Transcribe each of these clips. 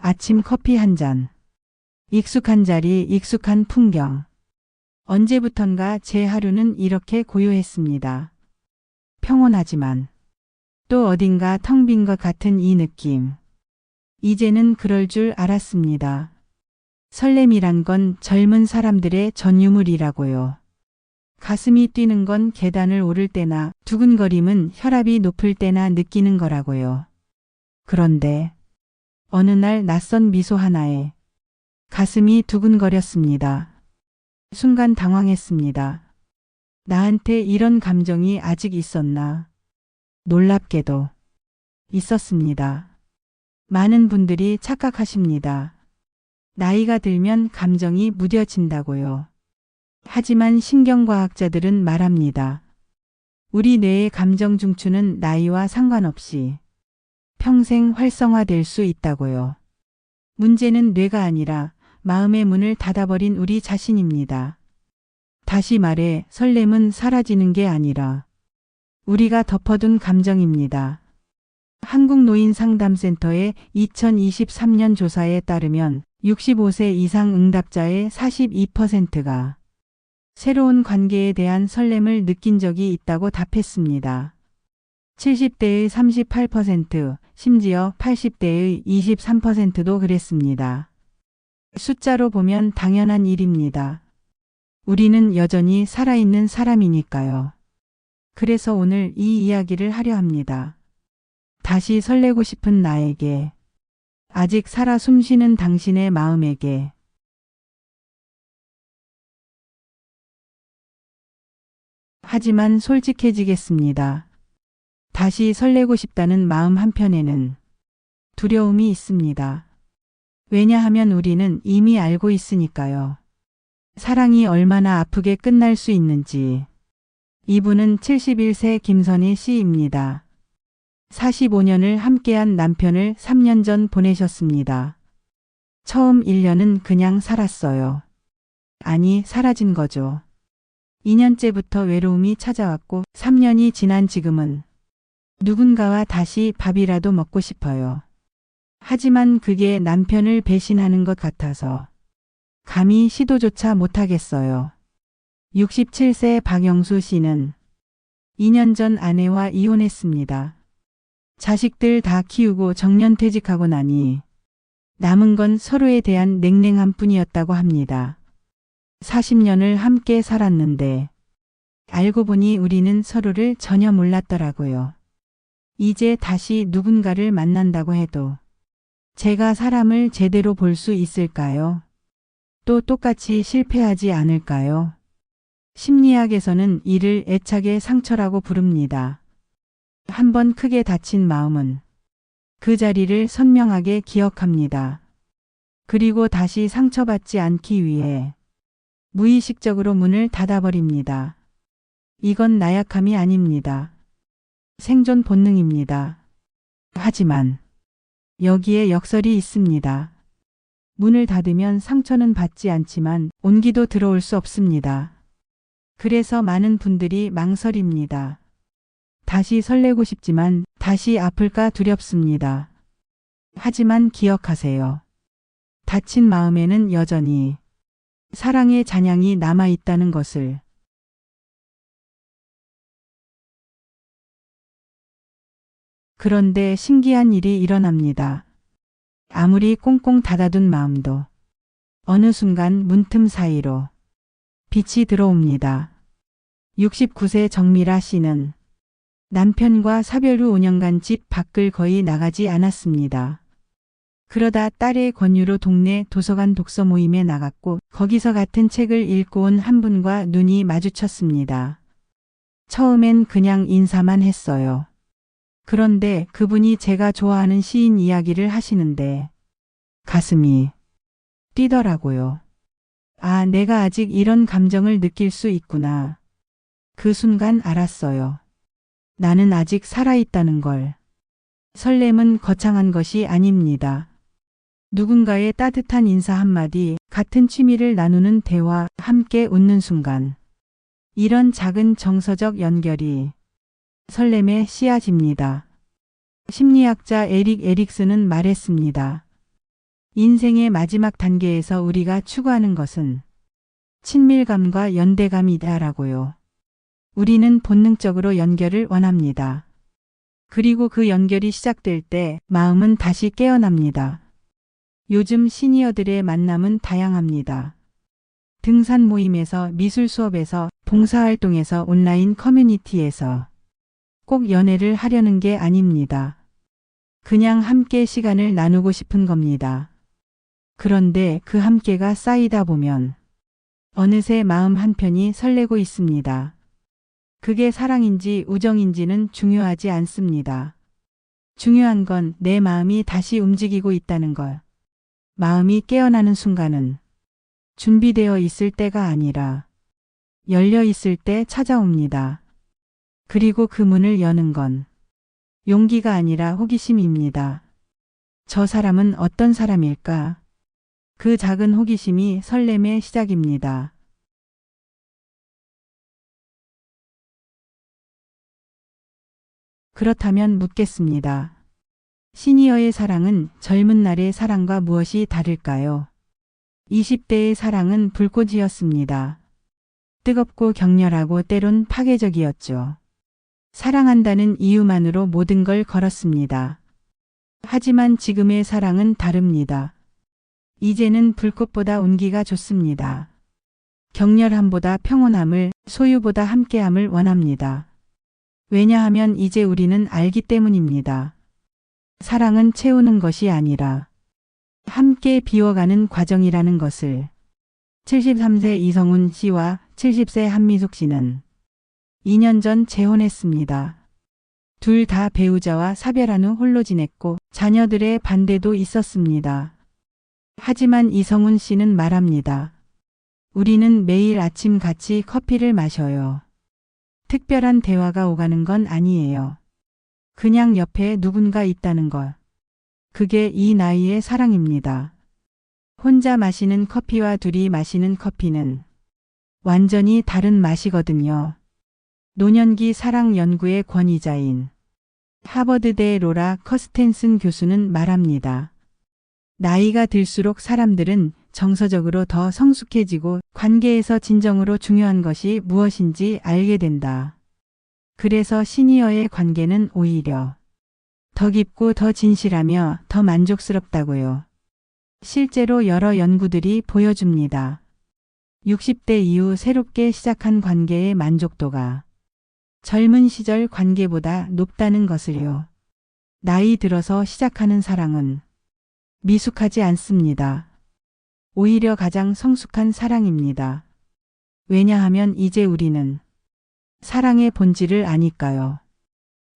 아침 커피 한 잔. 익숙한 자리, 익숙한 풍경. 언제부턴가 제 하루는 이렇게 고요했습니다. 평온하지만 또 어딘가 텅 빈 것 같은 이 느낌. 이제는 그럴 줄 알았습니다. 설렘이란 건 젊은 사람들의 전유물이라고요. 가슴이 뛰는 건 계단을 오를 때나 두근거림은 혈압이 높을 때나 느끼는 거라고요. 그런데 어느 날 낯선 미소 하나에 가슴이 두근거렸습니다. 순간 당황했습니다. 나한테 이런 감정이 아직 있었나? 놀랍게도 있었습니다. 많은 분들이 착각하십니다. 나이가 들면 감정이 무뎌진다고요. 하지만 신경과학자들은 말합니다. 우리 뇌의 감정 중추는 나이와 상관없이 평생 활성화될 수 있다고요. 문제는 뇌가 아니라 마음의 문을 닫아버린 우리 자신입니다. 다시 말해 설렘은 사라지는 게 아니라 우리가 덮어둔 감정입니다. 한국노인상담센터의 2023년 조사에 따르면 65세 이상 응답자의 42%가 새로운 관계에 대한 설렘을 느낀 적이 있다고 답했습니다. 70대의 38%, 심지어 80대의 23%도 그랬습니다. 숫자로 보면 당연한 일입니다. 우리는 여전히 살아있는 사람이니까요. 그래서 오늘 이 이야기를 하려 합니다. 다시 설레고 싶은 나에게, 아직 살아 숨쉬는 당신의 마음에게. 하지만 솔직해지겠습니다. 다시 설레고 싶다는 마음 한편에는 두려움이 있습니다. 왜냐하면 우리는 이미 알고 있으니까요. 사랑이 얼마나 아프게 끝날 수 있는지. 이분은 71세 김선희 씨입니다. 45년을 함께한 남편을 3년 전 보내셨습니다. 처음 1년은 그냥 살았어요. 아니, 사라진 거죠. 2년째부터 외로움이 찾아왔고 3년이 지난 지금은 누군가와 다시 밥이라도 먹고 싶어요. 하지만 그게 남편을 배신하는 것 같아서 감히 시도조차 못하겠어요. 67세 박영수 씨는 2년 전 아내와 이혼했습니다. 자식들 다 키우고 정년퇴직하고 나니 남은 건 서로에 대한 냉랭함 뿐이었다고 합니다. 40년을 함께 살았는데 알고 보니 우리는 서로를 전혀 몰랐더라고요. 이제 다시 누군가를 만난다고 해도 제가 사람을 제대로 볼 수 있을까요? 또 똑같이 실패하지 않을까요? 심리학에서는 이를 애착의 상처라고 부릅니다. 한번 크게 다친 마음은 그 자리를 선명하게 기억합니다. 그리고 다시 상처받지 않기 위해 무의식적으로 문을 닫아버립니다. 이건 나약함이 아닙니다. 생존 본능입니다. 하지만 여기에 역설이 있습니다. 문을 닫으면 상처는 받지 않지만 온기도 들어올 수 없습니다. 그래서 많은 분들이 망설입니다. 다시 설레고 싶지만 다시 아플까 두렵습니다. 하지만 기억하세요. 다친 마음에는 여전히 사랑의 잔향이 남아있다는 것을. 그런데 신기한 일이 일어납니다. 아무리 꽁꽁 닫아둔 마음도 어느 순간 문틈 사이로 빛이 들어옵니다. 69세 정미라 씨는 남편과 사별 후 5년간 집 밖을 거의 나가지 않았습니다. 그러다 딸의 권유로 동네 도서관 독서 모임에 나갔고 거기서 같은 책을 읽고 온 한 분과 눈이 마주쳤습니다. 처음엔 그냥 인사만 했어요. 그런데 그분이 제가 좋아하는 시인 이야기를 하시는데 가슴이 뛰더라고요. 아, 내가 아직 이런 감정을 느낄 수 있구나. 그 순간 알았어요. 나는 아직 살아있다는 걸. 설렘은 거창한 것이 아닙니다. 누군가의 따뜻한 인사 한마디, 같은 취미를 나누는 대화, 함께 웃는 순간. 이런 작은 정서적 연결이 설렘의 씨앗입니다. 심리학자 에릭 에릭슨은 말했습니다. 인생의 마지막 단계에서 우리가 추구하는 것은 친밀감과 연대감이다라고요. 우리는 본능적으로 연결을 원합니다. 그리고 그 연결이 시작될 때 마음은 다시 깨어납니다. 요즘 시니어들의 만남은 다양합니다. 등산 모임에서, 미술 수업에서, 봉사활동에서, 온라인 커뮤니티에서 꼭 연애를 하려는 게 아닙니다. 그냥 함께 시간을 나누고 싶은 겁니다. 그런데 그 함께가 쌓이다 보면 어느새 마음 한편이 설레고 있습니다. 그게 사랑인지 우정인지는 중요하지 않습니다. 중요한 건 내 마음이 다시 움직이고 있다는 것. 마음이 깨어나는 순간은 준비되어 있을 때가 아니라 열려 있을 때 찾아옵니다. 그리고 그 문을 여는 건 용기가 아니라 호기심입니다. 저 사람은 어떤 사람일까? 그 작은 호기심이 설렘의 시작입니다. 그렇다면 묻겠습니다. 시니어의 사랑은 젊은 날의 사랑과 무엇이 다를까요? 20대의 사랑은 불꽃이었습니다. 뜨겁고 격렬하고 때론 파괴적이었죠. 사랑한다는 이유만으로 모든 걸 걸었습니다. 하지만 지금의 사랑은 다릅니다. 이제는 불꽃보다 온기가 좋습니다. 격렬함보다 평온함을, 소유보다 함께함을 원합니다. 왜냐하면 이제 우리는 알기 때문입니다. 사랑은 채우는 것이 아니라 함께 비워가는 과정이라는 것을. 73세 이성훈 씨와 70세 한미숙 씨는 2년 전 재혼했습니다. 둘 다 배우자와 사별한 후 홀로 지냈고 자녀들의 반대도 있었습니다. 하지만 이성훈 씨는 말합니다. 우리는 매일 아침 같이 커피를 마셔요. 특별한 대화가 오가는 건 아니에요. 그냥 옆에 누군가 있다는 것. 그게 이 나이의 사랑입니다. 혼자 마시는 커피와 둘이 마시는 커피는 완전히 다른 맛이거든요. 노년기 사랑 연구의 권위자인 하버드대 로라 커스텐슨 교수는 말합니다. 나이가 들수록 사람들은 정서적으로 더 성숙해지고 관계에서 진정으로 중요한 것이 무엇인지 알게 된다. 그래서 시니어의 관계는 오히려 더 깊고 더 진실하며 더 만족스럽다고요. 실제로 여러 연구들이 보여줍니다. 60대 이후 새롭게 시작한 관계의 만족도가 젊은 시절 관계보다 높다는 것을요. 나이 들어서 시작하는 사랑은 미숙하지 않습니다. 오히려 가장 성숙한 사랑입니다. 왜냐하면 이제 우리는 사랑의 본질을 아니까요.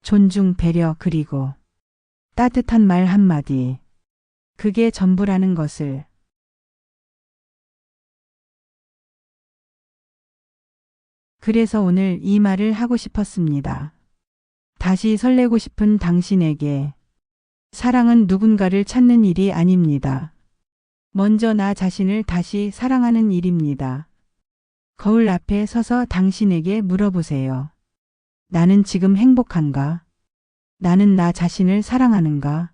존중, 배려, 그리고 따뜻한 말 한마디. 그게 전부라는 것을. 그래서 오늘 이 말을 하고 싶었습니다. 다시 설레고 싶은 당신에게. 사랑은 누군가를 찾는 일이 아닙니다. 먼저 나 자신을 다시 사랑하는 일입니다. 거울 앞에 서서 당신에게 물어보세요. 나는 지금 행복한가? 나는 나 자신을 사랑하는가?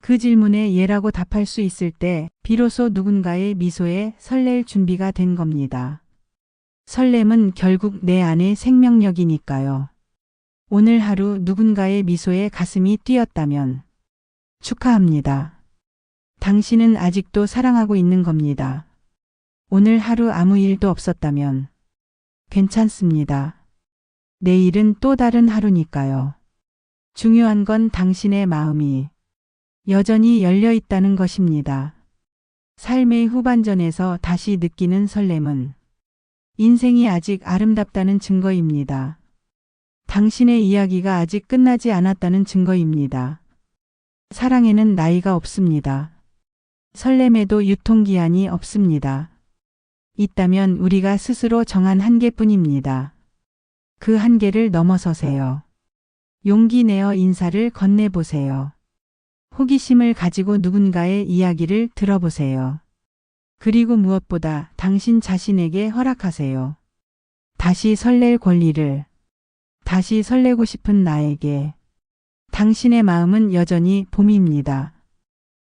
그 질문에 예라고 답할 수 있을 때 비로소 누군가의 미소에 설렐 준비가 된 겁니다. 설렘은 결국 내 안의 생명력이니까요. 오늘 하루 누군가의 미소에 가슴이 뛰었다면 축하합니다. 당신은 아직도 사랑하고 있는 겁니다. 오늘 하루 아무 일도 없었다면 괜찮습니다. 내일은 또 다른 하루니까요. 중요한 건 당신의 마음이 여전히 열려 있다는 것입니다. 삶의 후반전에서 다시 느끼는 설렘은 인생이 아직 아름답다는 증거입니다. 당신의 이야기가 아직 끝나지 않았다는 증거입니다. 사랑에는 나이가 없습니다. 설렘에도 유통기한이 없습니다. 있다면 우리가 스스로 정한 한계뿐입니다. 그 한계를 넘어서세요. 용기 내어 인사를 건네보세요. 호기심을 가지고 누군가의 이야기를 들어보세요. 그리고 무엇보다 당신 자신에게 허락하세요. 다시 설렐 권리를. 다시 설레고 싶은 나에게. 당신의 마음은 여전히 봄입니다.